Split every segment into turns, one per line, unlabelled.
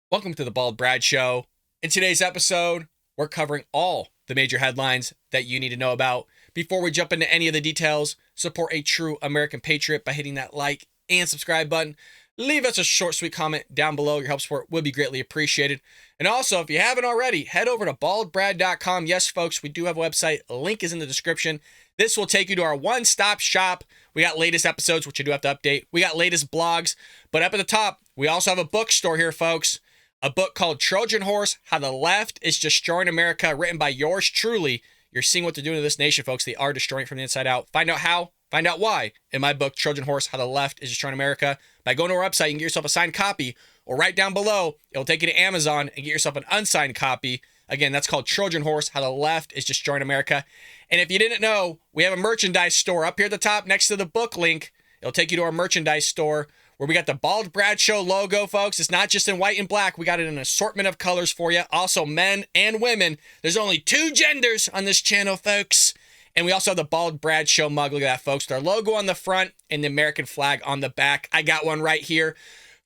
Welcome to the Bald Brad Show. In today's episode, we're covering all the major headlines that you need to know about. Before we jump into any of the details, support a true American patriot by hitting that like and subscribe button. Leave us a short, sweet comment down below. Your help support would be greatly appreciated. And also, if you haven't already, head over to baldbrad.com. Yes, folks, we do have a website. Link is in the description. This will take you to our one-stop shop. We got latest episodes, which I do have to update. We got latest blogs. But up at the top, we also have a bookstore here, folks. A book called Trojan Horse, How the Left is Destroying America, written by yours truly. You're seeing what they're doing to this nation, folks. They are destroying it from the inside out. Find out how, find out why. In my book, Trojan Horse, How the Left is Destroying America, by going to our website, you can get yourself a signed copy, or right down below, it'll take you to Amazon and get yourself an unsigned copy. Again, that's called Trojan Horse, How the Left is Destroying America. And if you didn't know, we have a merchandise store up here at the top next to the book link. It'll take you to our merchandise store, where we got the Bald Brad Show logo, folks. It's not just in white and black. We got it in an assortment of colors for you. Also, men and women. There's only 2 genders on this channel, folks. And we also have the Bald Brad Show mug. Look at that, folks. Our logo on the front and the American flag on the back. I got one right here,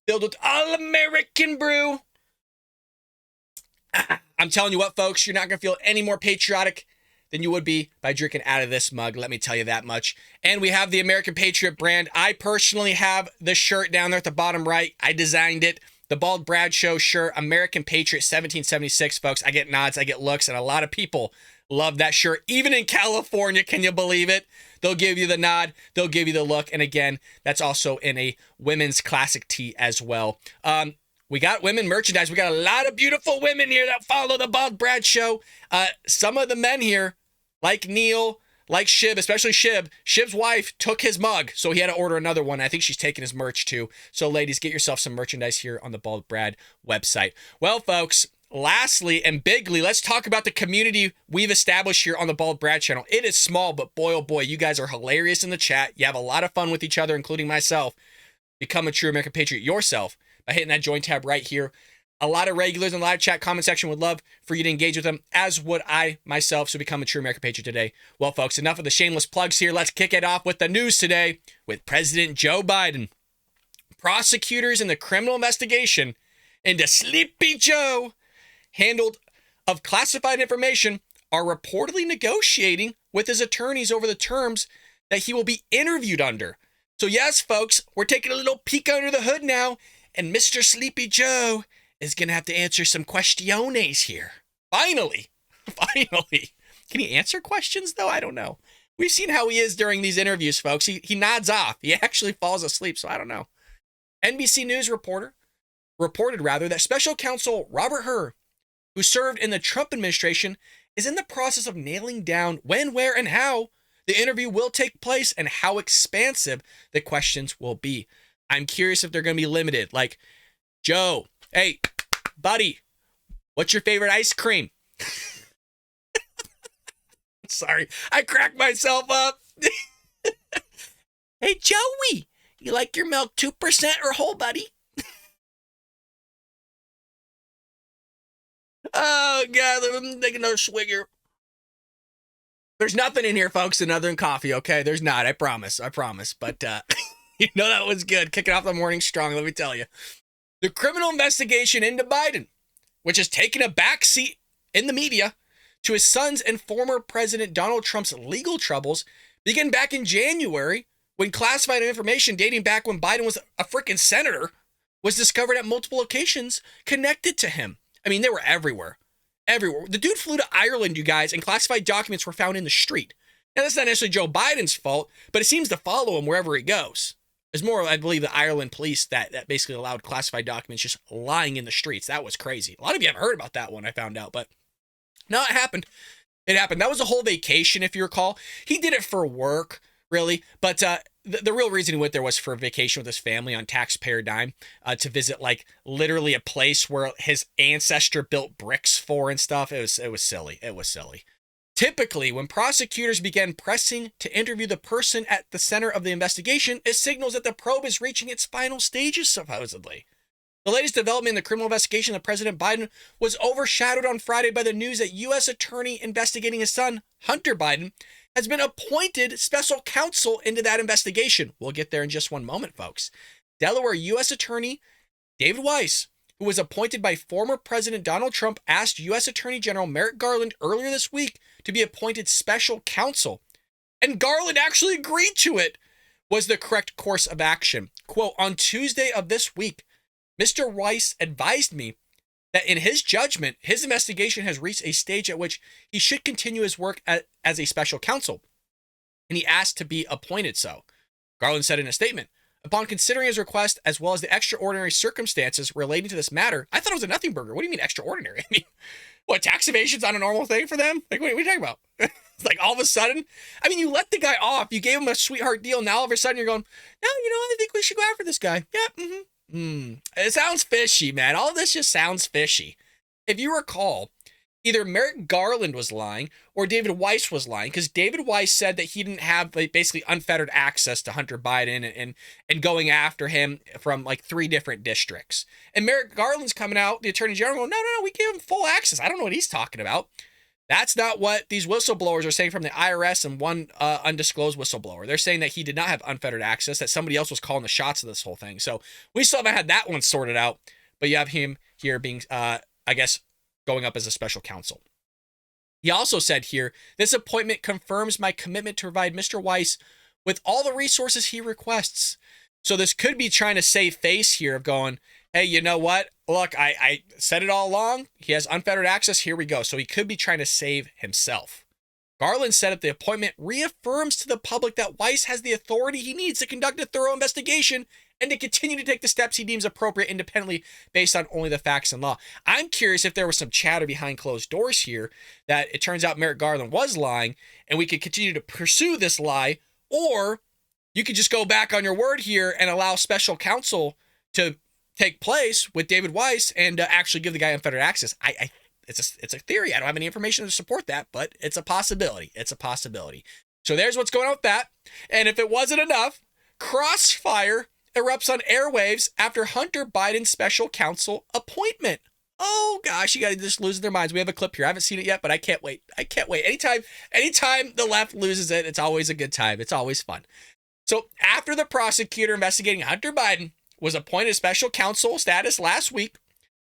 filled with all-American brew. I'm telling you what, folks, you're not going to feel any more patriotic than you would be by drinking out of this mug. Let me tell you that much. And we have the American Patriot brand. I personally have the shirt down there at the bottom right. I designed it. The Bald Brad Show shirt, American Patriot 1776, folks. I get nods, I get looks, and a lot of people love that shirt. Even in California, can you believe it? They'll give you the nod. They'll give you the look. And again, that's also in a women's classic tee as well. We got women merchandise. We got a lot of beautiful women here that follow the Bald Brad Show. Some of the men here, like Neil, like Shib, especially Shib. Shib's wife took his mug, so he had to order another one. I think she's taking his merch too. So ladies, get yourself some merchandise here on the Bald Brad website. Well, folks, lastly and bigly, let's talk about the community we've established here on the Bald Brad channel. It is small, but boy, oh boy, you guys are hilarious in the chat. You have a lot of fun with each other, including myself. Become a true American patriot yourself by hitting that join tab right here. A lot of regulars in the live chat comment section would love for you to engage with them, as would I myself, so become a true American patriot today. Well, folks, enough of the shameless plugs here. Let's kick it off with the news today with President Joe Biden. Prosecutors in the criminal investigation into Sleepy Joe handled of classified information are reportedly negotiating with his attorneys over the terms that he will be interviewed under. So yes, folks, we're taking a little peek under the hood now, and Mr. Sleepy Joe is going to have to answer some questiones here. Finally. Finally. Can he answer questions, though? I don't know. We've seen how he is during these interviews, folks. He nods off. He actually falls asleep, so I don't know. NBC News reported that Special Counsel Robert Hur, who served in the Trump administration, is in the process of nailing down when, where, and how the interview will take place and how expansive the questions will be. I'm curious if they're going to be limited. Like, Joe, hey, buddy, what's your favorite ice cream? Sorry, I cracked myself up. Hey, Joey, you like your milk 2% or whole, buddy? Oh, God, let me take another swig here. There's nothing in here, folks, other than coffee, okay? There's not, I promise. But, you know that was good. Kicking off the morning strong, let me tell you. The criminal investigation into Biden, which has taken a backseat in the media to his son's and former President Donald Trump's legal troubles, began back in January when classified information dating back when Biden was a freaking senator was discovered at multiple locations connected to him. I mean, they were everywhere. Everywhere. The dude flew to Ireland, you guys, and classified documents were found in the street. Now, that's not necessarily Joe Biden's fault, but it seems to follow him wherever he goes. It's more, I believe, the Ireland police that basically allowed classified documents just lying in the streets. That was crazy. A lot of you haven't heard about that one, I found out, but no, it happened. It happened. That was a whole vacation, if you recall. He did it for work, really, but the real reason he went there was for a vacation with his family on taxpayer dime, to visit, like, literally a place where his ancestor built bricks for and stuff. It was silly. It was silly. Typically, when prosecutors begin pressing to interview the person at the center of the investigation, it signals that the probe is reaching its final stages, supposedly. The latest development in the criminal investigation of President Biden was overshadowed on Friday by the news that U.S. attorney investigating his son, Hunter Biden, has been appointed special counsel into that investigation. We'll get there in just one moment, folks. Delaware U.S. Attorney David Weiss, who was appointed by former President Donald Trump, asked U.S. Attorney General Merrick Garland earlier this week to be appointed special counsel. And Garland actually agreed to it, was the correct course of action. Quote, on Tuesday of this week, Mr. Weiss advised me that in his judgment, his investigation has reached a stage at which he should continue his work as a special counsel, and he asked to be appointed so. Garland said in a statement, upon considering his request as well as the extraordinary circumstances relating to this matter, I thought it was a nothing burger. What do you mean extraordinary? I mean, what, tax evasion's not a normal thing for them? Like, what are you talking about? It's like all of a sudden, I mean, you let the guy off, you gave him a sweetheart deal. Now all of a sudden you're going, no, I think we should go after this guy. Yeah, It sounds fishy, man. All of this just sounds fishy. If you recall, either Merrick Garland was lying or David Weiss was lying, because David Weiss said that he didn't have basically unfettered access to Hunter Biden and going after him from like 3 different districts. And Merrick Garland's coming out, the Attorney General, going, no, we gave him full access. I don't know what he's talking about. That's not what these whistleblowers are saying from the IRS and one undisclosed whistleblower. They're saying that he did not have unfettered access, that somebody else was calling the shots of this whole thing. So we still haven't had that one sorted out, but you have him here being, I guess, going up as a special counsel. He also said here, this appointment confirms my commitment to provide Mr. Weiss with all the resources he requests. So this could be trying to save face here of going, hey, you know what? Look, I said it all along. He has unfettered access. Here we go. So he could be trying to save himself. Garland said that the appointment reaffirms to the public that Weiss has the authority he needs to conduct a thorough investigation and to continue to take the steps he deems appropriate independently based on only the facts and law. I'm curious if there was some chatter behind closed doors here that it turns out Merrick Garland was lying and we could continue to pursue this lie, or you could just go back on your word here and allow special counsel to take place with David Weiss and actually give the guy unfettered access. It's a theory. I don't have any information to support that, but it's a possibility. It's a possibility. So there's what's going on with that. And if it wasn't enough, crossfire erupts on airwaves after Hunter Biden's special counsel appointment. Oh gosh, you guys just losing their minds. We have a clip here. I haven't seen it yet, but I can't wait. Anytime the left loses it, it's always a good time. It's always fun. So after the prosecutor investigating Hunter Biden was appointed special counsel status last week,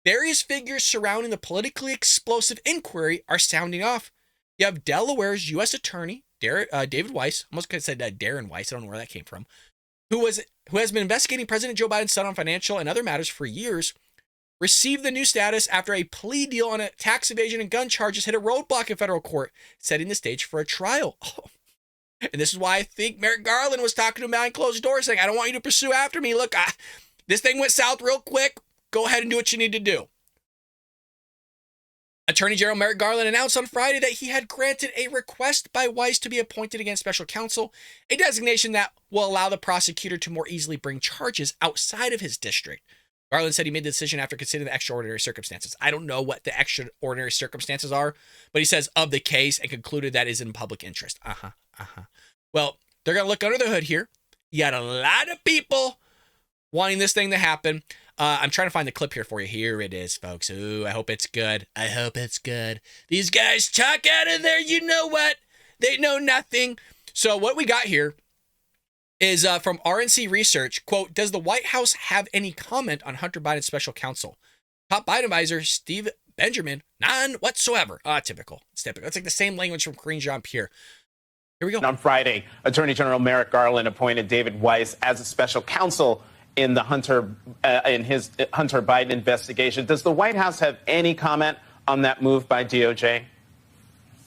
various figures surrounding the politically explosive inquiry are sounding off. You have Delaware's U.S. Attorney, David Weiss, almost could have said Darren Weiss, I don't know where that came from, who has been investigating President Joe Biden's son on financial and other matters for years, received the new status after a plea deal on a tax evasion and gun charges hit a roadblock in federal court, setting the stage for a trial. Oh. And this is why I think Merrick Garland was talking to him behind closed doors saying, I don't want you to pursue after me. Look, this thing went south real quick. Go ahead and do what you need to do. Attorney General Merrick Garland announced on Friday that he had granted a request by Weiss to be appointed against special counsel, a designation that will allow the prosecutor to more easily bring charges outside of his district. Garland said he made the decision after considering the extraordinary circumstances. I don't know what the extraordinary circumstances are, but he says of the case and concluded that is in public interest. Well, they're going to look under the hood here. You got a lot of people wanting this thing to happen. I'm trying to find the clip here for you. Here it is, folks. Ooh, I hope it's good. I hope it's good. These guys talk out of there. You know what? They know nothing. So what we got here is from RNC Research. Quote, does the White House have any comment on Hunter Biden's special counsel? Top Biden advisor Steve Benjamin, none whatsoever. Typical. It's typical. It's like the same language from Karine Jean-Pierre. Here we go.
On Friday, Attorney General Merrick Garland appointed David Weiss as a special counsel in his Hunter Biden investigation. Does the White House have any comment on that move by DOJ?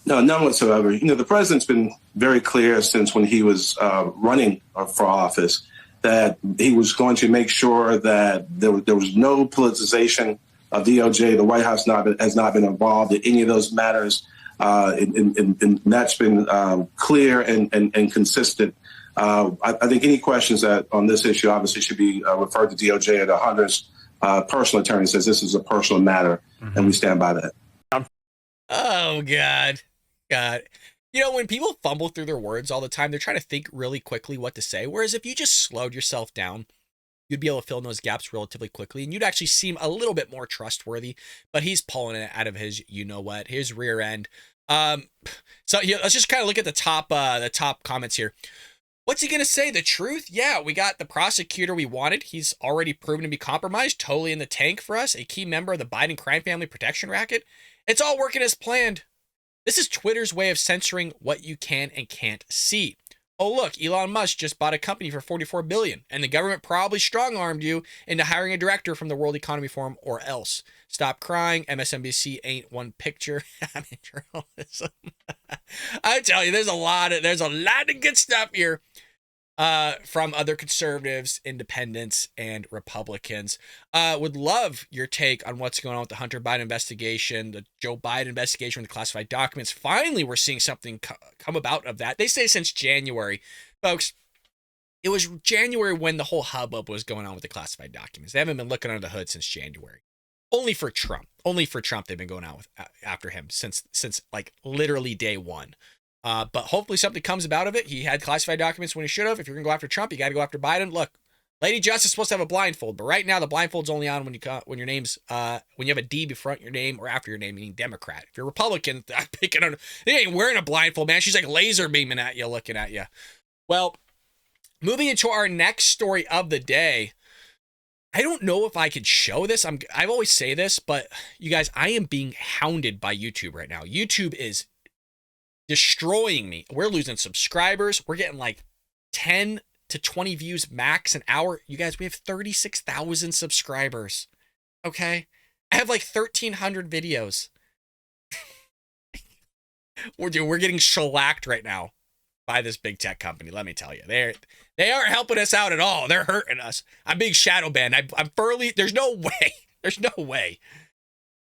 No, none whatsoever. The president's been very clear since when he was running for office that he was going to make sure that there was no politicization of DOJ. The White House has not been involved in any of those matters. And that's been clear and consistent. I think any questions on this issue obviously should be referred to DOJ or Hunter's personal attorney. Says this is a personal matter, and we stand by that.
Oh, God. When people fumble through their words all the time, they're trying to think really quickly what to say. Whereas if you just slowed yourself down, you'd be able to fill in those gaps relatively quickly, and you'd actually seem a little bit more trustworthy. But he's pulling it out of his, his rear end. So let's just kind of look at the top comments here. What's he going to say? The truth? Yeah, we got the prosecutor we wanted. He's already proven to be compromised, totally in the tank for us, a key member of the Biden crime family protection racket. It's all working as planned. This is Twitter's way of censoring what you can and can't see. Oh, look, Elon Musk just bought a company for $44 billion, and the government probably strong-armed you into hiring a director from the World Economy Forum or else. Stop crying. MSNBC ain't one picture. I mean, journalism. I tell you, there's a lot of good stuff here from other conservatives, independents, and Republicans. Would love your take on what's going on with the Hunter Biden investigation, the Joe Biden investigation with the classified documents. Finally, we're seeing something come about of that. They say since January. Folks, it was January when the whole hubbub was going on with the classified documents. They haven't been looking under the hood since January. Only for Trump. Only for Trump they've been going out with after him since like literally day one. But hopefully something comes about of it. He had classified documents when he should have. If you're going to go after Trump, you got to go after Biden. Look, Lady Justice is supposed to have a blindfold, but right now the blindfold's only on when your name's when you have a D before your name or after your name, meaning Democrat. If you're Republican, I'm picking on. They ain't wearing a blindfold, man. She's like laser beaming at you, looking at you. Well, moving into our next story of the day. I don't know if I could show this. I always say this, but you guys, I am being hounded by YouTube right now. YouTube is destroying me. We're losing subscribers. We're getting like 10 to 20 views max an hour. You guys, we have 36,000 subscribers. Okay? I have like 1,300 videos. We're getting shellacked right now by this big tech company. Let me tell you, they aren't helping us out at all. They're hurting us. I'm being shadow banned. I'm thoroughly. There's no way. There's no way.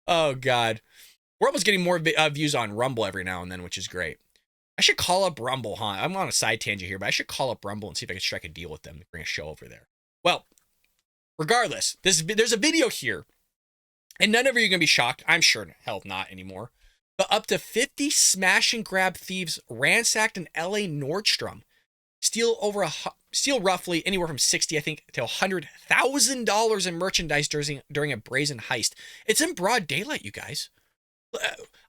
Oh God, we're almost getting more views on Rumble every now and then, which is great. I should call up Rumble, huh? I'm on a side tangent here, but I should call up Rumble and see if I can strike a deal with them to bring a show over there. Well, regardless, there's a video here, and none of you are gonna be shocked. I'm sure, hell, not anymore. But up to 50 smash and grab thieves ransacked an LA Nordstrom, steal roughly anywhere from $60, I think, to $100,000 in merchandise during a brazen heist. It's in broad daylight, you guys.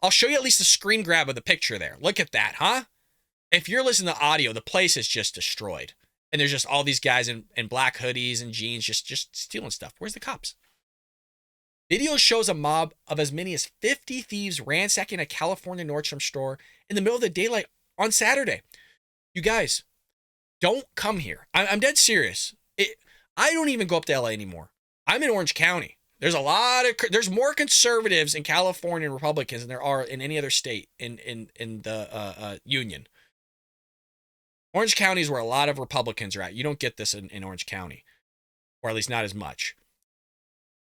I'll show you at least a screen grab of the picture there. Look at that, huh? If you're listening to audio, the place is just destroyed, and there's just all these guys in black hoodies and jeans just stealing stuff. Where's the cops? Video shows a mob of as many as 50 thieves ransacking a California Nordstrom store in the middle of the daylight on Saturday. You guys, don't come here. I'm dead serious. I don't even go up to LA anymore. I'm in Orange County. There's more conservatives in California and Republicans than there are in any other state in the union. Orange County is where a lot of Republicans are at. You don't get this in Orange County, or at least not as much.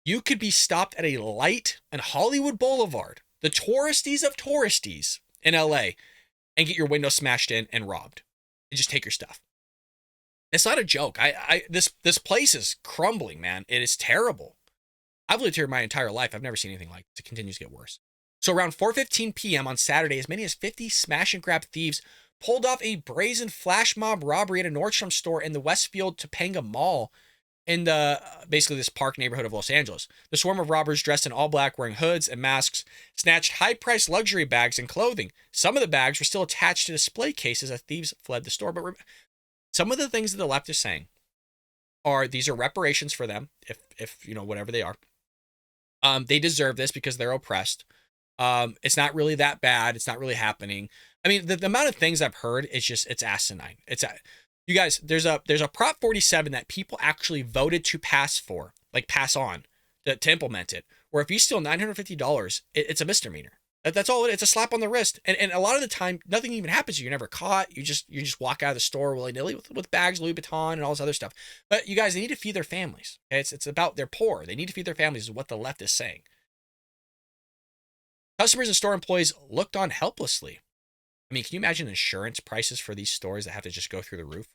You could be stopped at a light on Hollywood Boulevard, the touristies of touristies in LA, and get your window smashed in and robbed, and just take your stuff. It's not a joke. This place is crumbling, man. It is terrible. I've lived here my entire life. I've never seen anything like it. It continues to get worse. So around 4:15 p.m. on Saturday, as many as 50 smash and grab thieves pulled off a brazen flash mob robbery at a Nordstrom store in the Westfield Topanga Mall in basically this park neighborhood of Los Angeles. The swarm of robbers dressed in all black, wearing hoods and masks, snatched high-priced luxury bags and clothing. Some of the bags were still attached to display cases as thieves fled the store. But some of the things that the left is saying are these are reparations for them, if you know, whatever they are. They deserve this because they're oppressed. It's not really that bad. It's not really happening. I mean, the amount of things I've heard is just, it's asinine. You guys, there's a Prop 47 that people actually voted to pass on to implement it. Where if you steal $950, it's a misdemeanor. That's all. It's a slap on the wrist. And a lot of the time, nothing even happens to you. You're never caught. You just walk out of the store willy-nilly with bags, Louis Vuitton, and all this other stuff. But you guys, they need to feed their families. Okay? It's about they're poor. They need to feed their families is what the left is saying. Customers and store employees looked on helplessly. I mean, can you imagine insurance prices for these stores that have to just go through the roof?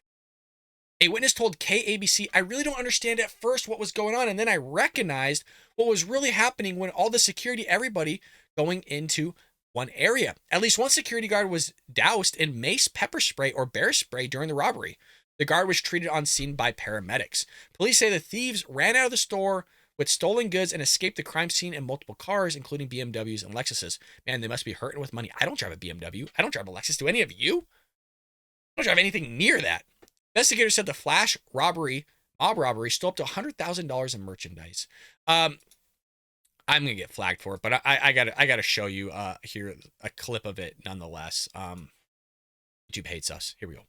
A witness told KABC, "I really don't understand at first what was going on, and then I recognized what was really happening when all the security, everybody going into one area. At least one security guard was doused in mace, pepper spray, or bear spray during the robbery. The guard was treated on scene by paramedics. Police say the thieves ran out of the store with stolen goods and escaped the crime scene in multiple cars, including BMWs and Lexuses. Man, they must be hurting with money. I don't drive a BMW. I don't drive a Lexus. Do any of you? I don't drive anything near that. Investigators said the flash robbery, mob robbery, stole up to $100,000 in merchandise. I'm gonna get flagged for it, but I gotta show you here a clip of it nonetheless. YouTube hates us. Here we go.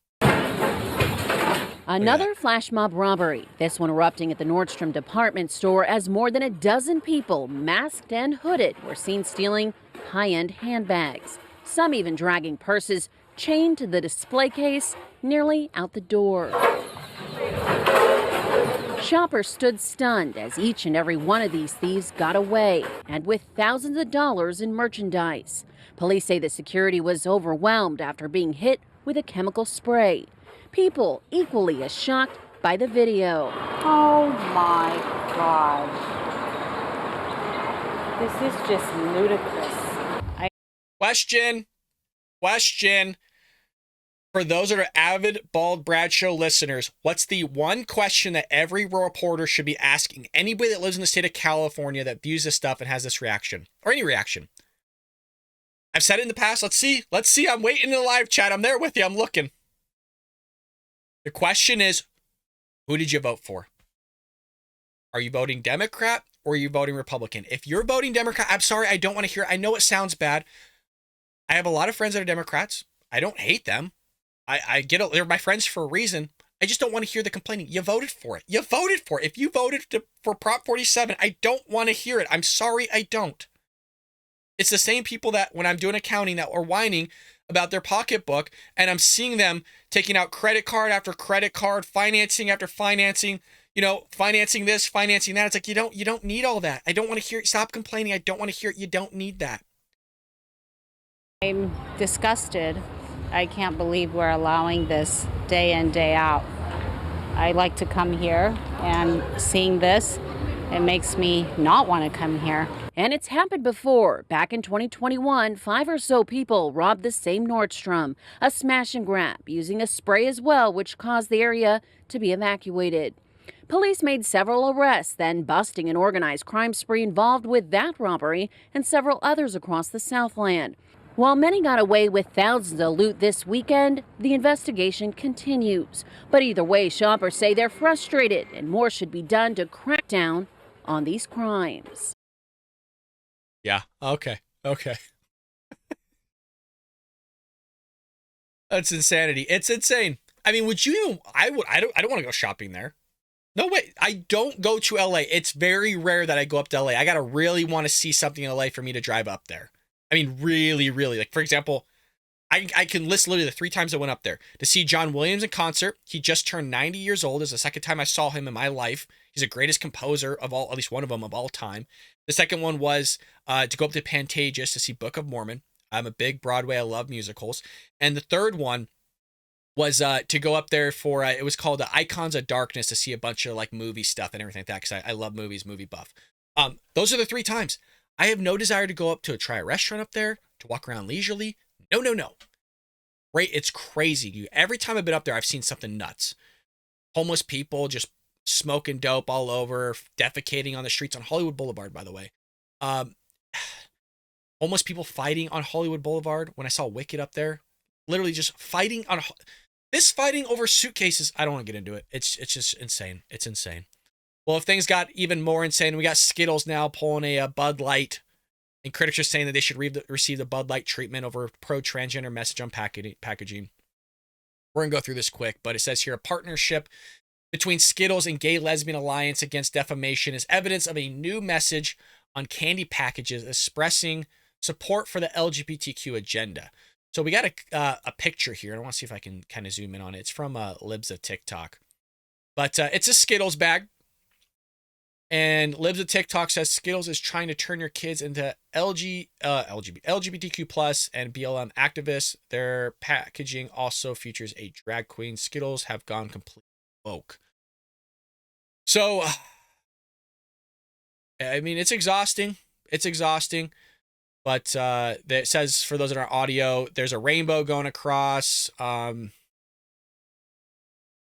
Another flash mob robbery, this one erupting at the Nordstrom department store as more than a dozen people, masked and hooded, were seen stealing high-end handbags. Some even dragging purses chained to the display case nearly out the door. Shoppers stood stunned as each and every one of these thieves got away, and with thousands of dollars in merchandise. Police say the security was overwhelmed after being hit with a chemical spray. People equally as shocked by the video.
Oh my God. This is just ludicrous.
Question. For those that are avid Bald Brad Show listeners, what's the one question that every reporter should be asking anybody that lives in the state of California that views this stuff and has this reaction, or any reaction? I've said it in the past. Let's see. I'm waiting in the live chat. I'm there with you. I'm looking. The question is, who did you vote for? Are you voting Democrat or are you voting Republican? If you're voting Democrat, I'm sorry, I don't want to hear it. I know it sounds bad. I have a lot of friends that are Democrats. I don't hate them. I get it. They're my friends for a reason. I just don't want to hear the complaining. You voted for it. If you voted for Prop 47, I don't want to hear it. I'm sorry, I don't. It's the same people that when I'm doing accounting that are whining about their pocketbook, and I'm seeing them taking out credit card after credit card, financing after financing, financing this, financing that. It's like, you don't need all that. I don't want to hear it. Stop complaining. I don't want to hear it. You don't need that.
I'm disgusted. I can't believe we're allowing this day in, day out. I like to come here, and seeing this, it makes me not want to come here.
And it's happened before. Back in 2021, 5 or so people robbed the same Nordstrom, a smash and grab, using a spray as well, which caused the area to be evacuated. Police made several arrests, then busting an organized crime spree involved with that robbery and several others across the Southland. While many got away with thousands of loot this weekend, the investigation continues. But either way, shoppers say they're frustrated and more should be done to crack down on these crimes.
Yeah. Okay. That's insanity. It's insane. I mean, would you? I don't want to go shopping there. No way. I don't go to LA. It's very rare that I go up to LA. I gotta really want to see something in LA for me to drive up there. I mean, really, really. Like, for example, I can list literally the 3 times I went up there to see John Williams in concert. He just turned 90 years old. It's the second time I saw him in my life. He's the greatest composer of all, at least one of them of all time. The second one was to go up to Pantages to see Book of Mormon. I'm a big Broadway. I love musicals. And the third one was to go up there for, it was called Icons of Darkness, to see a bunch of like movie stuff and everything like that, because I love movies, movie buff. Those are the 3 times. I have no desire to go up to try a restaurant up there, to walk around leisurely. No. Right? It's crazy. Every time I've been up there, I've seen something nuts. Homeless people just smoking dope all over, defecating on the streets on Hollywood Boulevard, by the way. Homeless people fighting on Hollywood Boulevard. When I saw Wicked up there, literally just fighting over suitcases. I don't want to get into it. It's just insane. It's insane. Well, if things got even more insane, we got Skittles now pulling a Bud Light, and critics are saying that they should receive the Bud Light treatment over pro-transgender message on packaging. We're going to go through this quick, but it says here, a partnership between Skittles and Gay Lesbian Alliance Against Defamation is evidence of a new message on candy packages expressing support for the LGBTQ agenda. So we got a picture here. I want to see if I can kind of zoom in on it. It's from Libs of TikTok. But it's a Skittles bag. And Libs of TikTok says Skittles is trying to turn your kids into LGBTQ plus and BLM activists. Their packaging also features a drag queen. Skittles have gone completely woke. So, I mean, it's exhausting. But it says, for those in our audio, there's a rainbow going across.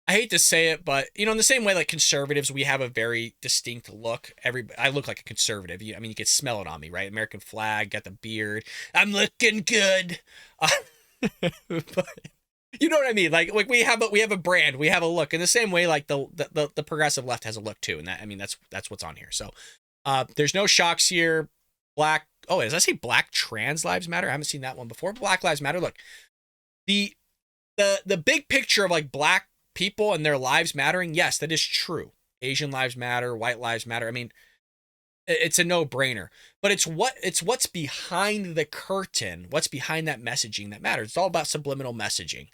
I hate to say it, but, in the same way, like conservatives, we have a very distinct look. I look like a conservative. You can smell it on me, right? American flag, got the beard. I'm looking good. But You know what I mean? Like we have a brand, we have a look. In the same way, like the progressive left has a look too, and that, I mean, that's what's on here. So there's no shocks here. Black. Oh, does I say Black Trans Lives Matter? I haven't seen that one before. Black Lives Matter. Look, the big picture of like black people and their lives mattering. Yes, that is true. Asian lives matter. White lives matter. I mean, it's a no-brainer. But it's what's behind the curtain. What's behind that messaging that matters. It's all about subliminal messaging.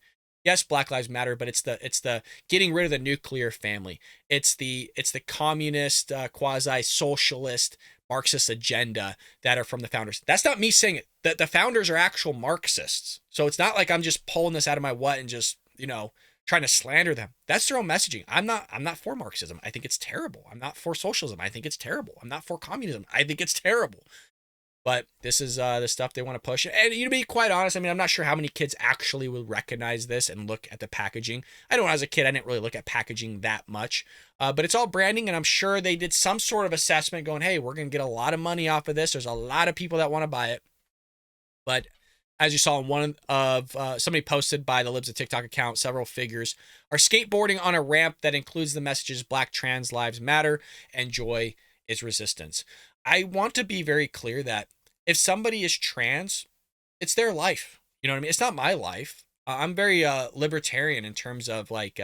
Yes, Black Lives Matter, but it's the getting rid of the nuclear family. It's the communist, quasi-socialist, Marxist agenda that are from the founders. That's not me saying it. The founders are actual Marxists. So it's not like I'm just pulling this out of my what and just, trying to slander them. That's their own messaging. I'm not for Marxism. I think it's terrible. I'm not for socialism. I think it's terrible. I'm not for communism. I think it's terrible. But this is the stuff they want to push. And to be quite honest, I mean, I'm not sure how many kids actually will recognize this and look at the packaging. I know when I was a kid, I didn't really look at packaging that much. But it's all branding, and I'm sure they did some sort of assessment going, hey, we're going to get a lot of money off of this. There's a lot of people that want to buy it. But as you saw in one of somebody posted by the Libs of TikTok account, several figures are skateboarding on a ramp that includes the messages Black Trans Lives Matter and Joy is Resistance. I want to be very clear that if somebody is trans, it's their life. You know what I mean? It's not my life. I'm very libertarian in terms of like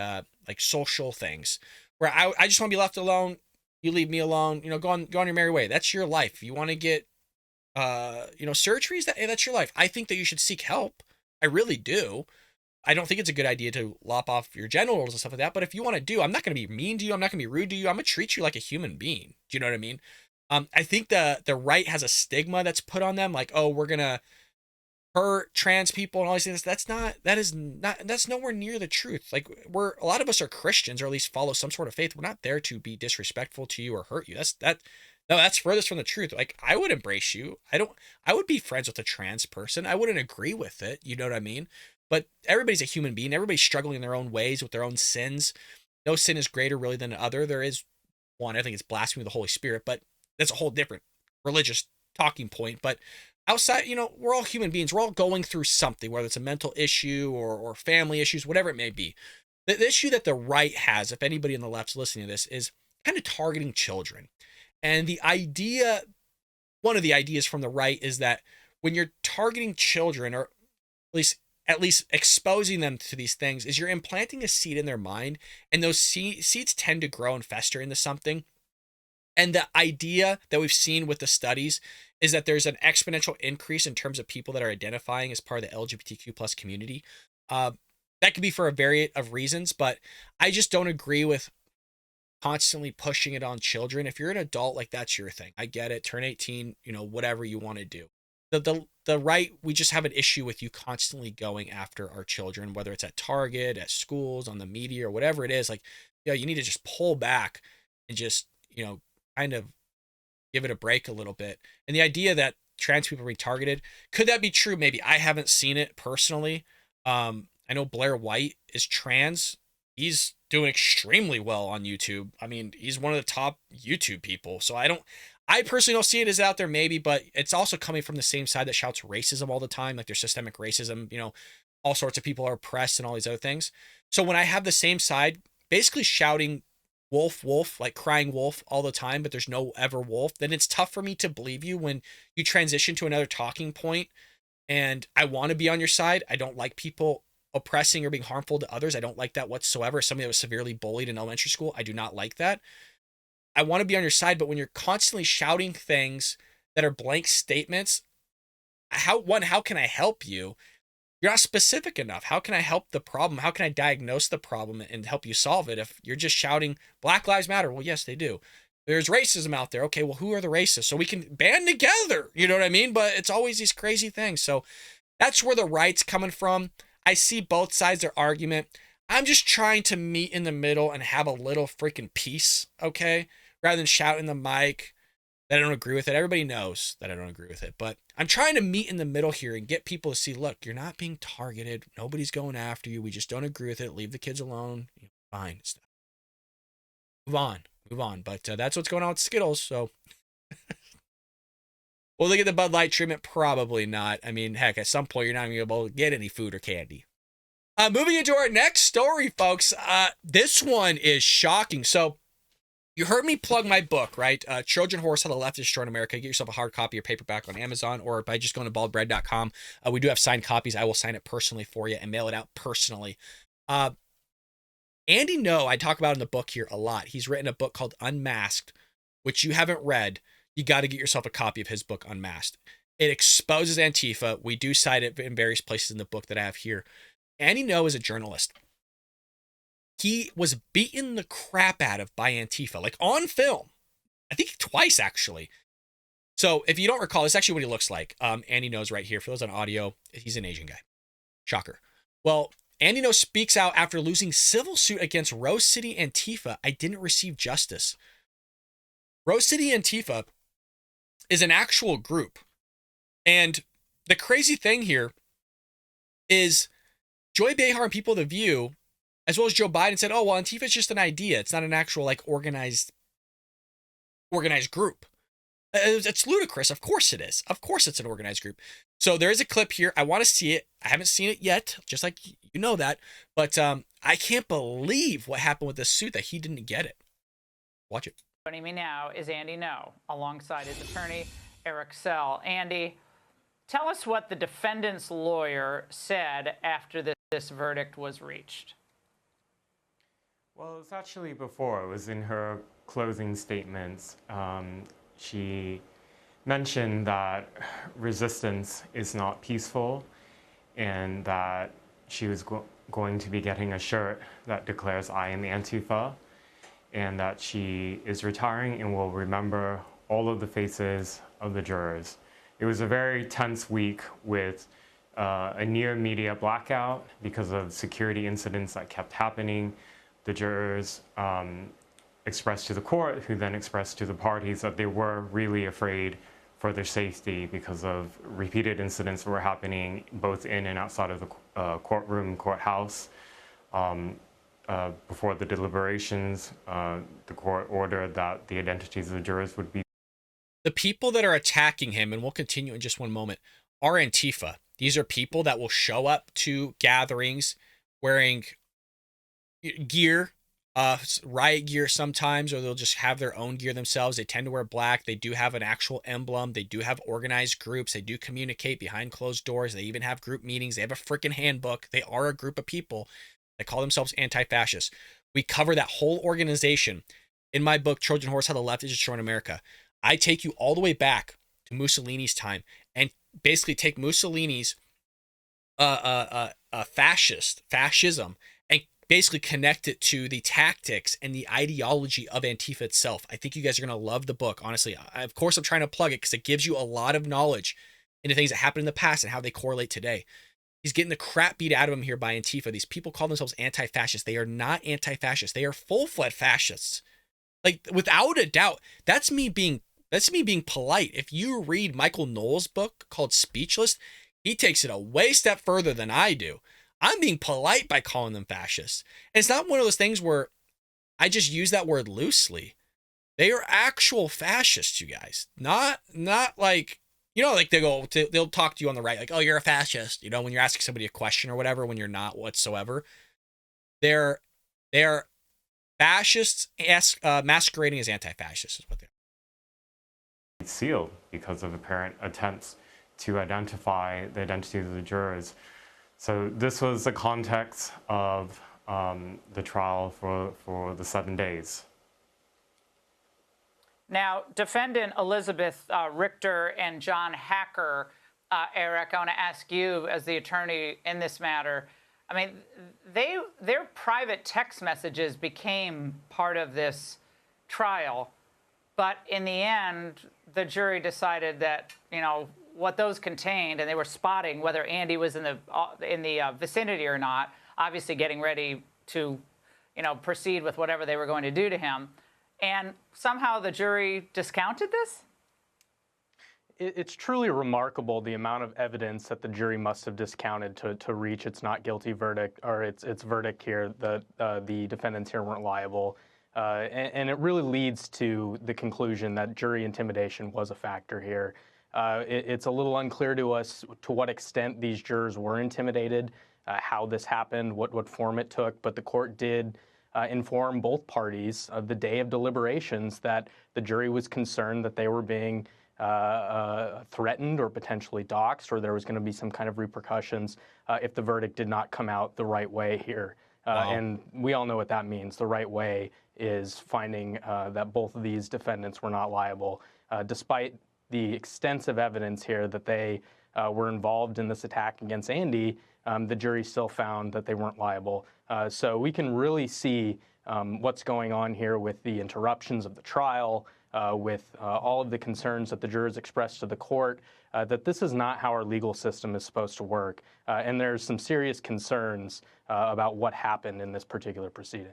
social things, where I just want to be left alone. You leave me alone. Go on your merry way. That's your life. If you want to get surgeries, that's your life. I think that you should seek help. I really do. I don't think it's a good idea to lop off your genitals and stuff like that. But if you want to do, I'm not going to be mean to you. I'm not going to be rude to you. I'm going to treat you like a human being. Do you know what I mean? I think the right has a stigma that's put on them, like, oh, we're gonna hurt trans people and all these things. That's nowhere near the truth. Like, a lot of us are Christians, or at least follow some sort of faith. We're not there to be disrespectful to you or hurt you. That's furthest from the truth. Like, I would embrace you. I would be friends with a trans person. I wouldn't agree with it. You know what I mean? But everybody's a human being. Everybody's struggling in their own ways with their own sins. No sin is greater really than another. There is one. I think it's blasphemy of the Holy Spirit, but that's a whole different religious talking point. But outside, we're all human beings. We're all going through something, whether it's a mental issue or family issues, whatever it may be. The issue that the right has, if anybody on the left's listening to this, is kind of targeting children. And one of the ideas from the right is that when you're targeting children, or at least exposing them to these things, is you're implanting a seed in their mind, and those seeds tend to grow and fester into something. And the idea that we've seen with the studies is that there's an exponential increase in terms of people that are identifying as part of the LGBTQ plus community. That could be for a variety of reasons, but I just don't agree with constantly pushing it on children. If you're an adult, like, that's your thing. I get it. Turn 18, whatever you want to do. The right, we just have an issue with you constantly going after our children, whether it's at Target, at schools, on the media, or whatever it is. Like, you need to just pull back and just, kind of give it a break a little bit. And the idea that trans people are being targeted, could that be true? Maybe. I haven't seen it personally. I know Blair White is trans. He's doing extremely well on YouTube. I mean, he's one of the top YouTube people. So I personally don't see it as out there, maybe, but it's also coming from the same side that shouts racism all the time. Like, there's systemic racism, all sorts of people are oppressed and all these other things. So when I have the same side basically shouting wolf, wolf, like crying wolf all the time, but there's no ever wolf, then it's tough for me to believe you when you transition to another talking point. And I want to be on your side. I don't like people oppressing or being harmful to others. I don't like that whatsoever. Somebody that was severely bullied in elementary school, I do not like that. I want to be on your side, but when you're constantly shouting things that are blank statements, how can I help you? You're not specific enough. How can I help the problem? How can I diagnose the problem and help you solve it if you're just shouting Black Lives Matter? Well, yes, they do. There's racism out there. Okay, well, who are the racists? So we can band together. You know what I mean? But it's always these crazy things. So that's where the right's coming from. I see both sides of their argument. I'm just trying to meet in the middle and have a little freaking peace, okay? Rather than shouting the mic that I don't agree with it. Everybody knows that I don't agree with it. But I'm trying to meet in the middle here and get people to see, look, you're not being targeted. Nobody's going after you. We just don't agree with it. Leave the kids alone. Fine. Move on. But that's what's going on with Skittles. So will they get the Bud Light treatment? Probably not. I mean, heck, at some point you're not going to be able to get any food or candy. Moving into our next story, folks. This one is shocking. So you heard me plug my book, right? Trojan Horse: How the Left Destroyed America. Get yourself a hard copy or paperback on Amazon or by just going to baldbread.com. We do have signed copies. I will sign it personally for you and mail it out personally. Andy Ngo, I talk about in the book here a lot. He's written a book called Unmasked, which you haven't read. You got to get yourself a copy of his book, Unmasked. It exposes Antifa. We do cite it in various places in the book that I have here. Andy Ngo is a journalist. He was beaten the crap out of by Antifa, like on film. I think twice, actually. So if you don't recall, it's actually what he looks like. Andy Ngo's right here. For those on audio, he's an Asian guy. Shocker. Well, Andy Ngo speaks out after losing civil suit against Rose City Antifa. I didn't receive justice. Rose City Antifa is an actual group. And the crazy thing here is Joy Behar and people of The View, as well as Joe Biden, said, oh, well, Antifa is just an idea. It's not an actual, like, organized group. It's ludicrous. Of course it is. Of course it's an organized group. So there is a clip here. I want to see it. I haven't seen it yet, just like you know that. But I can't believe what happened with this suit that he didn't get it. Watch it.
Joining me now is Andy Ngo, alongside his attorney, Eric Sell. Andy, tell us what the defendant's lawyer said after this verdict was reached.
Well, it was actually before. It was in her closing statements. She mentioned that resistance is not peaceful and that she was going to be getting a shirt that declares I am Antifa, and that she is retiring and will remember all of the faces of the jurors. It was a very tense week with a near media blackout because of security incidents that kept happening. The jurors expressed to the court, who then expressed to the parties that they were really afraid for their safety because of repeated incidents that were happening both in and outside of the courthouse. Before the deliberations, the court ordered that the identities of the jurors would be.
The people that are attacking him, and we'll continue in just one moment, are Antifa. These are people that will show up to gatherings wearing gear, riot gear sometimes, or they'll just have their own gear themselves. They tend to wear black. They do have an actual emblem. They do have organized groups. They do communicate behind closed doors. They even have group meetings. They have a freaking handbook. They are a group of people that call themselves anti-fascists. We cover that whole organization in my book, Trojan Horse: How the Left is Destroying America. I take you all the way back to Mussolini's time and basically take Mussolini's fascism and basically connect it to the tactics and the ideology of Antifa itself. I think you guys are going to love the book, honestly. Of course, I'm trying to plug it because it gives you a lot of knowledge into things that happened in the past and how they correlate today. He's getting the crap beat out of him here by Antifa. These people call themselves anti-fascists. They are not anti-fascists. They are full-fledged fascists. Like, without a doubt, that's me being polite. If you read Michael Knowles' book called Speechless, he takes it a way step further than I do. I'm being polite by calling them fascists. And it's not one of those things where I just use that word loosely. They are actual fascists, you guys. Not like, like they'll talk to you on the right, like, oh, you're a fascist. When you're asking somebody a question or whatever, when you're not whatsoever. They're fascists masquerading as anti-fascists is what they are.
Sealed because of apparent attempts to identify the identities of the jurors. So this was the context of the trial for the 7 days.
Now, defendant Elizabeth Richter and John Hacker, Eric, I want to ask you as the attorney in this matter. I mean, their private text messages became part of this trial, but in the end, the jury decided that, what those contained, and they were spotting whether Andy was in the vicinity or not, obviously getting ready to, proceed with whatever they were going to do to him. And somehow the jury discounted this?
It's truly remarkable the amount of evidence that the jury must have discounted to reach its not guilty verdict, or its verdict here that the defendants here weren't liable. And it really leads to the conclusion that jury intimidation was a factor here. It's a little unclear to us to what extent these jurors were intimidated. how this happened, what form it took, but the court did inform both parties of the day of deliberations that the jury was concerned that they were being threatened or potentially doxxed, or there was going to be some kind of repercussions if the verdict did not come out the right way here.
Wow.
And we all know what that means. The right way is finding that both of these defendants were not liable, despite the extensive evidence here that they were involved in this attack against Andy. The jury still found that they weren't liable. So we can really see what's going on here with the interruptions of the trial, with all of the concerns that the jurors expressed to the court, that this is not how our legal system is supposed to work. And there's some serious concerns about what happened in this particular proceeding.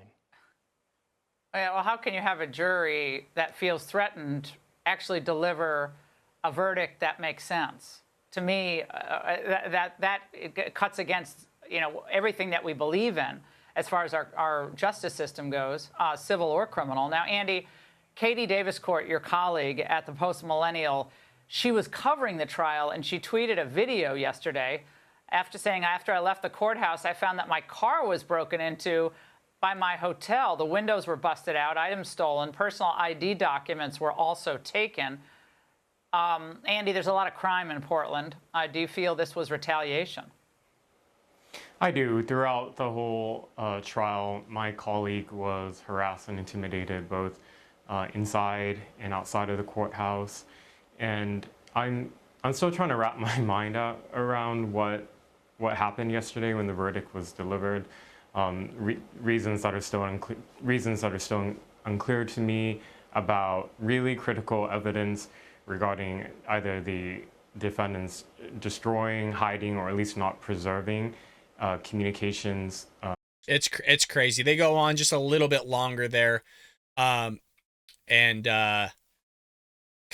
Yeah, well, how can you have a jury that feels threatened actually deliver a verdict that makes sense? To me, that it cuts against everything that we believe in as far as our justice system goes, civil or criminal. Now, Andy, Katie Davis Court, your colleague at the Post Millennial, she was covering the trial, and she tweeted a video yesterday after I left the courthouse, I found that my car was broken into by my hotel. The windows were busted out, items stolen, personal ID documents were also taken. Andy, there's a lot of crime in Portland. Do you feel this was retaliation?
I do. Throughout the whole trial, my colleague was harassed and intimidated both inside and outside of the courthouse. And I'm still trying to wrap my mind around what happened yesterday when the verdict was delivered. Reasons that are still unclear to me about really critical evidence regarding either the defendants destroying, hiding, or at least not preserving communications.
It's crazy. They go on just a little bit longer there, and kind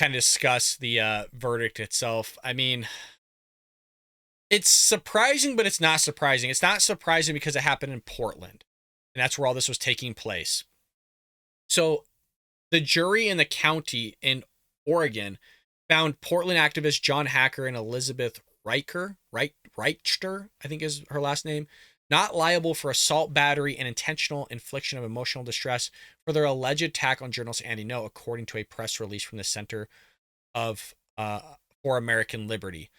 of discuss the verdict itself. I mean, it's surprising, but it's not surprising. It's not surprising because it happened in Portland, and that's where all this was taking place. So the jury in the county in Oregon found Portland activist John Hacker and Elizabeth Reichter, I think is her last name, not liable for assault, battery, and intentional infliction of emotional distress for their alleged attack on journalist Andy Ngo, according to a press release from the Center for American Liberty.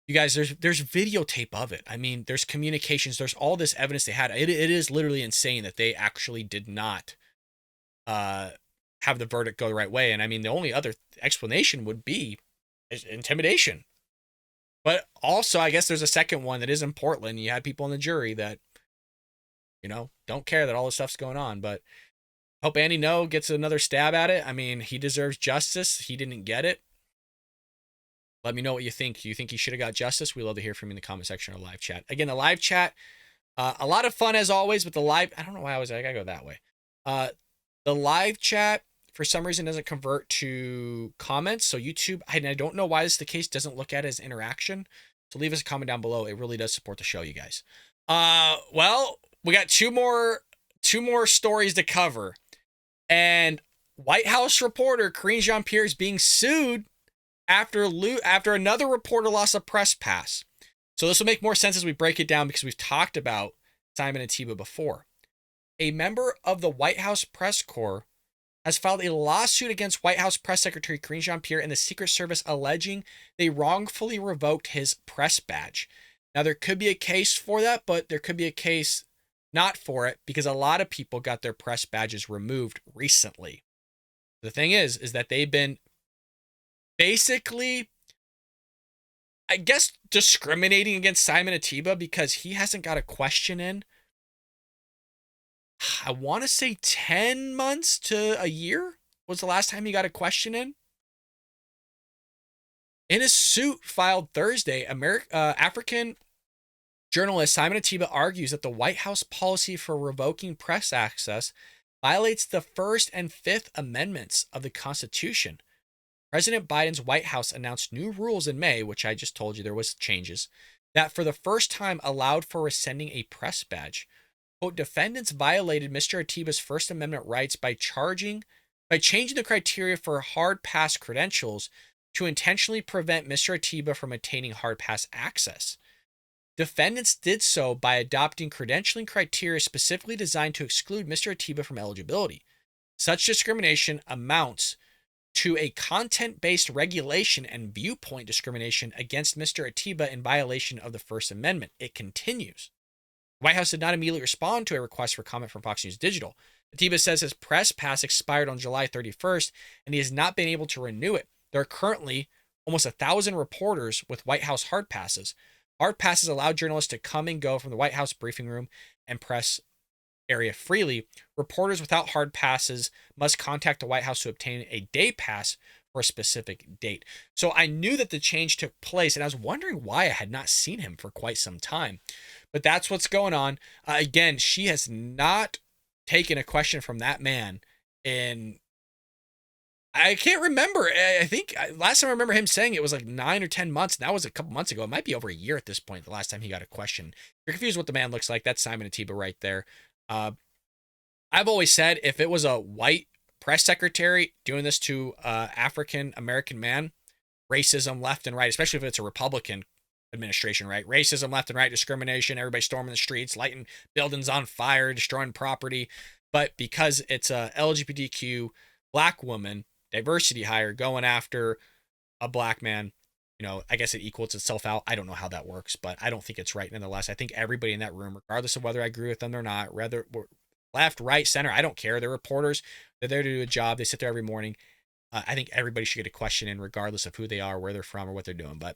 You guys, there's videotape of it. I mean, there's communications. There's all this evidence they had. It is literally insane that they actually did not have the verdict go the right way. And I mean, the only other explanation would be intimidation. But also, I guess there's a second one that is in Portland. You had people in the jury that, don't care that all this stuff's going on. But I hope Andy Ngo gets another stab at it. I mean, he deserves justice. He didn't get it. Let me know what you think. Do you think he should have got justice? We love to hear from you in the comment section or live chat. Again, the live chat, a lot of fun as always, but I don't know why I gotta go that way. The live chat, for some reason, doesn't convert to comments. So YouTube, I don't know why this is the case, doesn't look at it as interaction. So leave us a comment down below. It really does support the show, you guys. Well, we got two more stories to cover. And White House reporter Karine Jean-Pierre is being sued after another reporter lost a press pass. So this will make more sense as we break it down because we've talked about Simon and Tiba before. A member of the White House press corps has filed a lawsuit against White House Press Secretary Karine Jean-Pierre and the Secret Service alleging they wrongfully revoked his press badge. Now, there could be a case for that, but there could be a case not for it because a lot of people got their press badges removed recently. The thing is that they've been basically, I guess, discriminating against Simon Atiba because he hasn't got a question in, I want to say 10 months to a year was the last time he got a question in. In a suit filed Thursday, African journalist Simon Atiba argues that the White House policy for revoking press access violates the First and Fifth Amendments of the Constitution. President Biden's White House announced new rules in May, which I just told you there was changes, that for the first time allowed for rescinding a press badge. Quote, defendants violated Mr. Atiba's First Amendment rights by changing the criteria for hard pass credentials to intentionally prevent Mr. Atiba from attaining hard pass access. defendants did so by adopting credentialing criteria specifically designed to exclude Mr. Tiba from eligibility. Such discrimination amounts to a content-based regulation and viewpoint discrimination against Mr. Atiba in violation of the First Amendment. It continues. The White House did not immediately respond to a request for comment from Fox News Digital. Atiba says his press pass expired on July 31st, and he has not been able to renew it. There are currently almost 1,000 reporters with White House hard passes. Hard passes allow journalists to come and go from the White House briefing room and press area freely. Reporters without hard passes must contact the White House to obtain a day pass for a specific date. So I knew that the change took place, and I was wondering why I had not seen him for quite some time. But that's what's going on. Again, she has not taken a question from that man in, I can't remember. I think last time I remember him saying it was like 9 or 10 months. And that was a couple months ago. It might be over a year at this point, the last time he got a question. If you're confused what the man looks like, that's Simon Atiba right there. I've always said if it was a white press secretary doing this to African American man, racism left and right, especially if it's a Republican administration, right? Racism left and right, discrimination, everybody storming the streets, lighting buildings on fire, destroying property. But because it's a LGBTQ black woman, diversity hire going after a black man, you know, I guess it equals itself out. I don't know how that works, but I don't think it's right nonetheless. I think everybody in that room, regardless of whether I agree with them or not, whether left, right, center, I don't care. They're reporters. They're there to do a job. They sit there every morning. I think everybody should get a question in regardless of who they are, where they're from, or what they're doing. But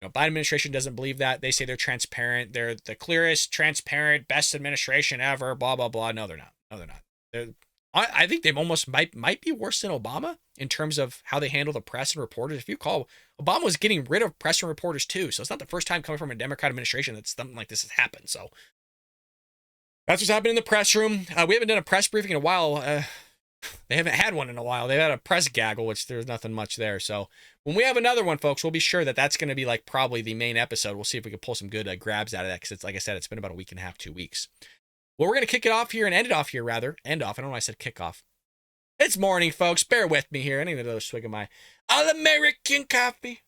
you know, Biden administration doesn't believe that. They say they're transparent. They're the clearest, transparent, best administration ever, blah, blah, blah. No, they're not. No, they're not. I think they almost might be worse than Obama in terms of how they handle the press and reporters. If you recall, Obama was getting rid of press and reporters too. So it's not the first time coming from a Democrat administration that something like this has happened. So that's what's happened in the press room. We haven't done a press briefing in a while. They haven't had one in a while. They've had a press gaggle, which there's nothing much there. So when we have another one, folks, we'll be sure that that's going to be like probably the main episode. We'll see if we can pull some good grabs out of that because it's like I said, it's been about a week and a half, 2 weeks. Well, we're going to kick it off here and end it off here, rather. End off. I don't know why I said kick off. It's morning, folks. Bear with me here. I need another swig of my All-American coffee.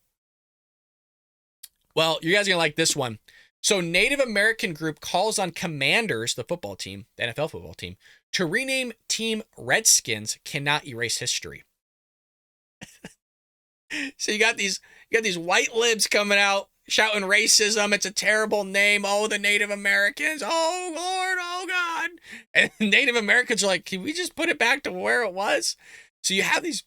Well, you guys are going to like this one. So Native American group calls on Commanders, the football team, the NFL football team, to rename team Redskins cannot erase history. So you got these white libs coming out shouting racism. It's a terrible name. Oh, the Native Americans. Oh, Lord. Oh, God. And Native Americans are like, can we just put it back to where it was? So you have these,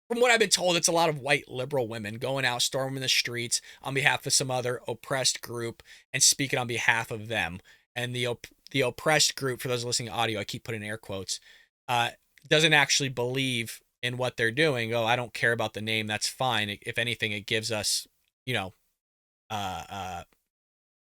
from what I've been told, it's a lot of white liberal women going out, storming the streets on behalf of some other oppressed group and speaking on behalf of them. And the oppressed group, for those listening to audio, I keep putting air quotes, doesn't actually believe in what they're doing. Oh, I don't care about the name. That's fine. If anything, it gives us, you know,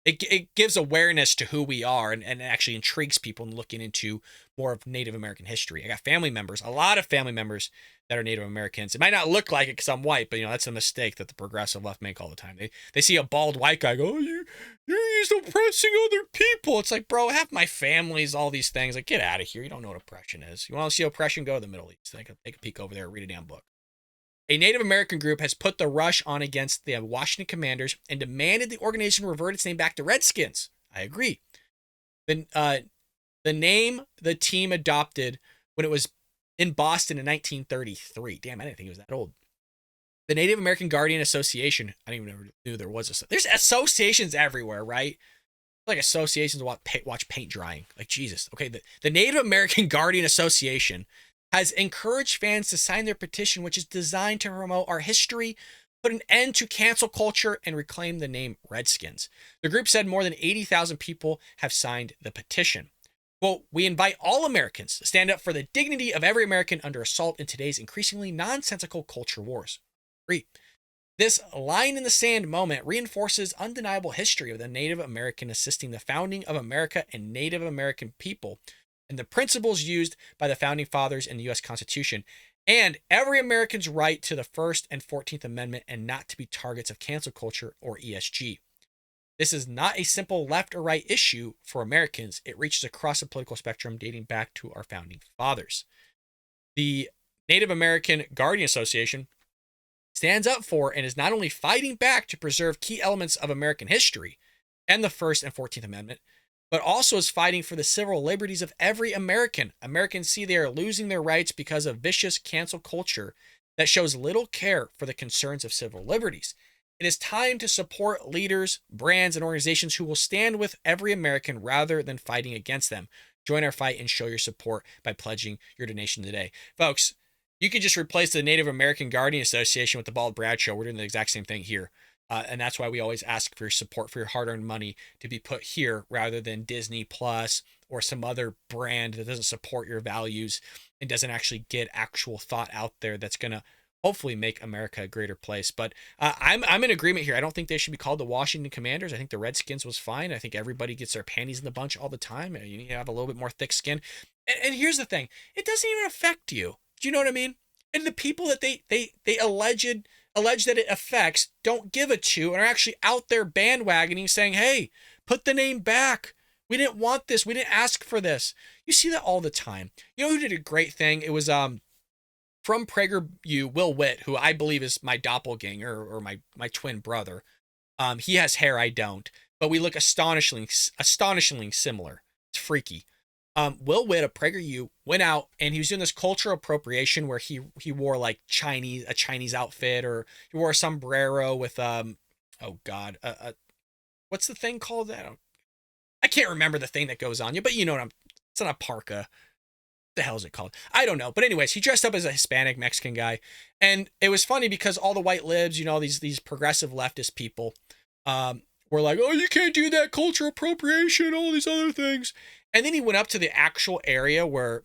it gives awareness to who we are and actually intrigues people in looking into more of Native American history. I got family members, a lot of family members that are Native Americans. It might not look like it because I'm white, but you know, that's a mistake that the progressive left make all the time. They see a bald white guy go, oh, you're just oppressing other people. It's like, bro, half my family's all these things. Like, get out of here. You don't know what oppression is. You want to see oppression? Go to the Middle East. Take a peek over there, read a damn book. A Native American group has put the rush on against the Washington Commanders and demanded the organization revert its name back to Redskins. I agree. The name the team adopted when it was in Boston in 1933. Damn, I didn't think it was that old. The Native American Guardian Association. I didn't even know there was there's associations everywhere, right? Like associations watch paint drying. Like Jesus. Okay, the Native American Guardian Association has encouraged fans to sign their petition, which is designed to promote our history, put an end to cancel culture, and reclaim the name Redskins. The group said more than 80,000 people have signed the petition. Quote, we invite all Americans to stand up for the dignity of every American under assault in today's increasingly nonsensical culture wars. 3. This line in the sand moment reinforces undeniable history of the Native American assisting the founding of America and Native American people and the principles used by the founding fathers in the U.S. Constitution, and every American's right to the First and 14th Amendment and not to be targets of cancel culture or ESG. This is not a simple left or right issue for Americans. It reaches across the political spectrum dating back to our founding fathers. The Native American Guardian Association stands up for and is not only fighting back to preserve key elements of American history, and the First and 14th Amendment, but also is fighting for the civil liberties of every American. Americans see they are losing their rights because of vicious cancel culture that shows little care for the concerns of civil liberties. It is time to support leaders, brands, and organizations who will stand with every American rather than fighting against them. Join our fight and show your support by pledging your donation today. Folks, you could just replace the Native American Guardian Association with the Bald Brad Show. We're doing the exact same thing here. And that's why we always ask for your support, for your hard-earned money to be put here rather than Disney Plus or some other brand that doesn't support your values and doesn't actually get actual thought out there that's going to hopefully make America a greater place. But I'm in agreement here. I don't think they should be called the Washington Commanders. I think the Redskins was fine. I think everybody gets their panties in the bunch all the time. You need to have a little bit more thick skin. And here's the thing. It doesn't even affect you. Do you know what I mean? And the people that they allege that it affects don't give a to and are actually out there bandwagoning saying, hey, put the name back. We didn't want this. We didn't ask for this. You see that all the time. You know who did a great thing? It was from PragerU, Will Witt, who I believe is my doppelganger or my twin brother. He has hair, I don't, but we look astonishingly similar. It's freaky. Will Witt of PragerU went out and he was doing this cultural appropriation where he wore like a Chinese outfit, or he wore a sombrero with what's the thing called? I can't remember the thing that goes on you, but you know what it's not a parka. The hell is it called? I don't know. But anyways, he dressed up as a Hispanic Mexican guy. And it was funny because all the white libs, these progressive leftist people were like, oh, you can't do that, cultural appropriation, all these other things. And then he went up to the actual area where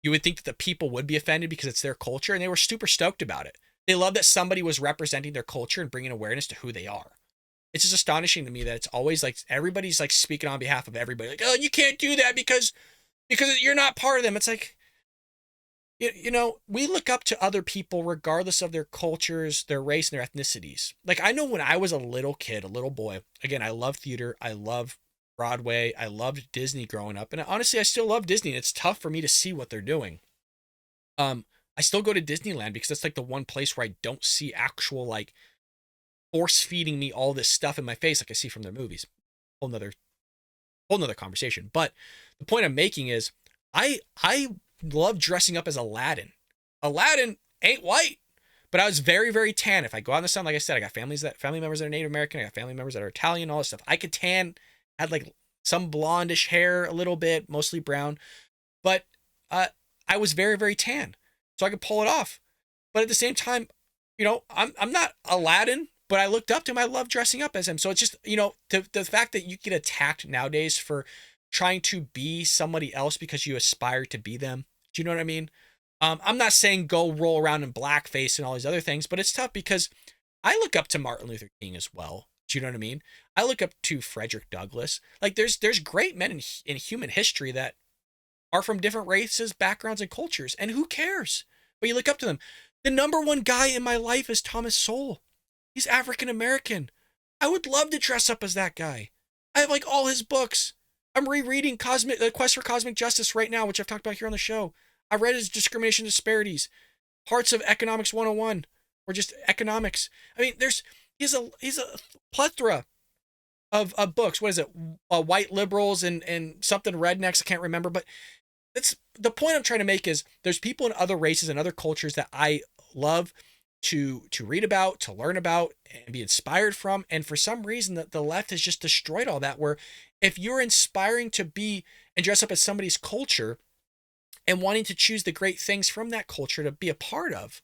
you would think that the people would be offended because it's their culture. And they were super stoked about it. They love that somebody was representing their culture and bringing awareness to who they are. It's just astonishing to me that it's always like everybody's like speaking on behalf of everybody. Like, oh, you can't do that because you're not part of them. It's like, we look up to other people regardless of their cultures, their race, and their ethnicities. Like, I know when I was a little kid, a little boy, again, I love theater. I love Broadway. I loved Disney growing up. And honestly, I still love Disney. And it's tough for me to see what they're doing. I still go to Disneyland because that's like the one place where I don't see actual like force feeding me all this stuff in my face like I see from their movies. Whole nother conversation. But the point I'm making is I love dressing up as Aladdin. Aladdin ain't white, but I was very, very tan. If I go out in the sun, like I said, I got family members that are Native American. I got family members that are Italian, all this stuff. I could tan, had like some blondish hair a little bit, mostly brown, but I was very, very tan, so I could pull it off. But at the same time, I'm not Aladdin, but I looked up to him. I love dressing up as him. So it's just, the fact that you get attacked nowadays for trying to be somebody else because you aspire to be them. Do you know what I mean? I'm not saying go roll around in blackface and all these other things, but it's tough because I look up to Martin Luther King as well. Do you know what I mean? I look up to Frederick Douglass. Like there's great men in human history that are from different races, backgrounds, and cultures. And who cares? But you look up to them. The number one guy in my life is Thomas Sowell. He's African American. I would love to dress up as that guy. I have like all his books. I'm rereading The Quest for Cosmic Justice right now, which I've talked about here on the show. I read his Discrimination Disparities, parts of Economics 101, or just economics. I mean, he's a plethora of books. What is it? White liberals and something rednecks. I can't remember, but that's the point I'm trying to make is there's people in other races and other cultures that I love to read about, to learn about, and be inspired from. And for some reason, the left has just destroyed all that, where if you're inspiring to be and dress up as somebody's culture and wanting to choose the great things from that culture to be a part of,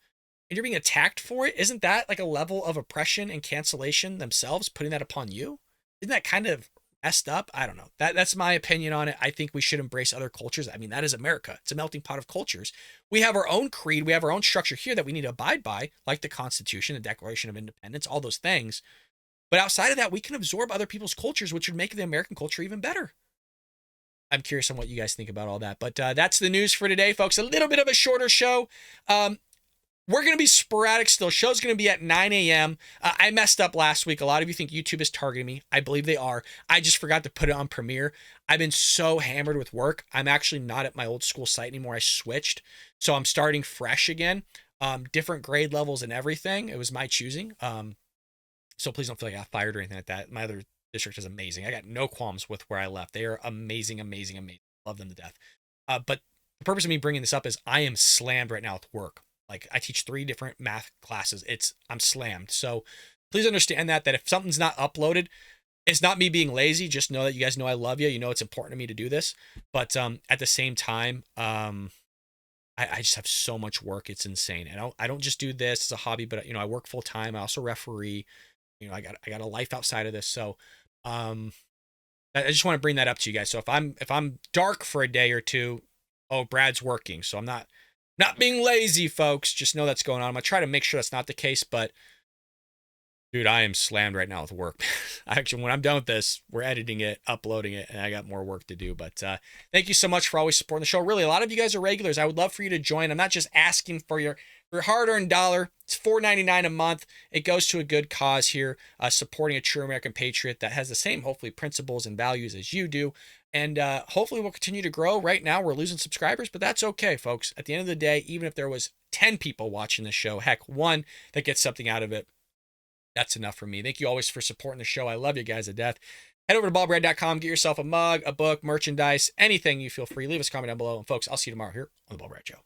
and you're being attacked for it, isn't that like a level of oppression and cancellation themselves, putting that upon you? Isn't that kind of messed up? I don't know. That's my opinion on it. I think we should embrace other cultures. I mean, that is America. It's a melting pot of cultures. We have our own creed. We have our own structure here that we need to abide by, like the Constitution, the Declaration of Independence, all those things. But outside of that, we can absorb other people's cultures, which would make the American culture even better. I'm curious on what you guys think about all that. But that's the news for today, folks. A little bit of a shorter show. We're going to be sporadic still. Show's going to be at 9 a.m. I messed up last week. A lot of you think YouTube is targeting me. I believe they are. I just forgot to put it on Premiere. I've been so hammered with work. I'm actually not at my old school site anymore. I switched. So I'm starting fresh again. Different grade levels and everything. It was my choosing. So please don't feel like I got fired or anything like that. district is amazing. I got no qualms with where I left. They are amazing, amazing, amazing. Love them to death. But the purpose of me bringing this up is I am slammed right now with work. Like, I teach 3 different math classes. I'm slammed. So please understand that if something's not uploaded, it's not me being lazy. Just know that you guys know I love you. You know it's important to me to do this. But at the same time, I just have so much work. It's insane. And I don't just do this as a hobby, but I work full time. I also referee. I got a life outside of this. So I just want to bring that up to you guys. So if I'm dark for a day or two, oh, Brad's working. So I'm not being lazy, folks. Just know that's going on. I'm gonna try to make sure that's not the case, but dude, I am slammed right now with work. Actually, when I'm done with this, we're editing it, uploading it, and I got more work to do. But thank you so much for always supporting the show. Really, a lot of you guys are regulars. I would love for you to join. I'm not just asking for your hard-earned dollar. It's $4.99 a month. It goes to a good cause here, supporting a true American patriot that has the same, hopefully, principles and values as you do. And hopefully we'll continue to grow. Right now, we're losing subscribers, but that's okay, folks. At the end of the day, even if there was 10 people watching this show, heck, 1 that gets something out of it, that's enough for me. Thank you always for supporting the show. I love you guys to death. Head over to baldbrad.com, get yourself a mug, a book, merchandise, anything you feel free. Leave us a comment down below. And folks, I'll see you tomorrow here on The Bald Brad Show.